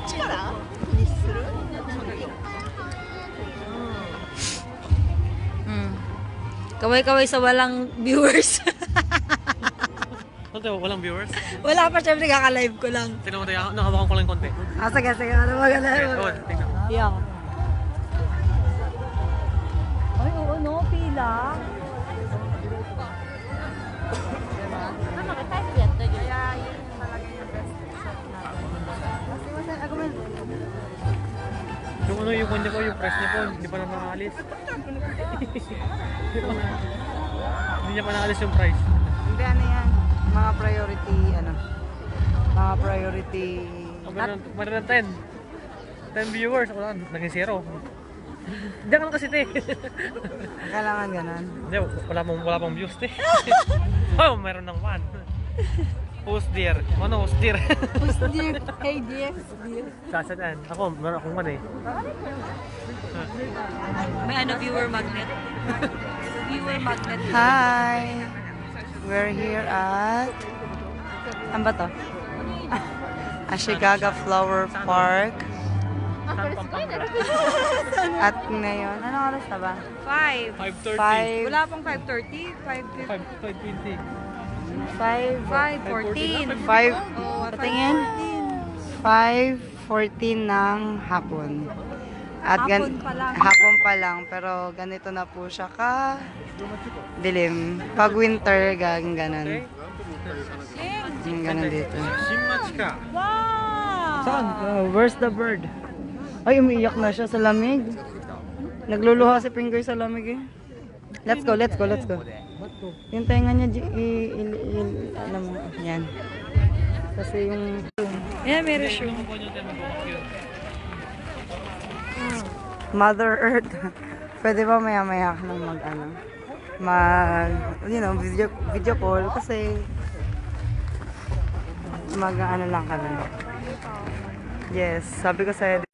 ちからにするKaway-kaway sa walang viewers. Ano walang viewers? Wala pa, syempre kaka-live ko lang. Tingnan mo tayo, nakabakan ko lang konti. Sige, ano maganda. Tingnan. Yeah. Ay, oo, no, pila. Yung ano, yung kanya po, yung price niya po, hindi pa na nakaalis. Hindi niya pa nakaalis yung price. Hindi, ano yan? Mga priority, mga priority... Meron ng 10. 10 viewers, wala, naging 0. Diyan ka kasi, te. Kailangan ganun. Hindi, wala pang views, te. Oh, meron ng 1. Who's dear? Ano, who's dear? Who's dear? Hey, dear. Sasaan? Ako, meron akong 1 eh. May viewer magnet. Viewer magnet. Hi! We're here at... Ano ba to? Ashikaga Flower Park. At ngayon, anong oras na ba? 5. 5:30. Wala pang 5:30. 5:20. 5:14. 5, patingin? 5:14 ng hapon. At hapon pa lang, pero ganito na po siya ka dilim. Pag winter, ganun. Ganun dito. Wow! Saan? Where's the bird? Ay, umiiyak na siya sa lamig. Nagluluha si Pingoy sa lamig eh. Let's go. Yung tenga niya, alam mo, yan. Kasi yung... Yeah, meron siya. Mother Earth. Pwede ba maya-maya ka nang video call kasi lang kami. Yes, sabi ko sa'yo,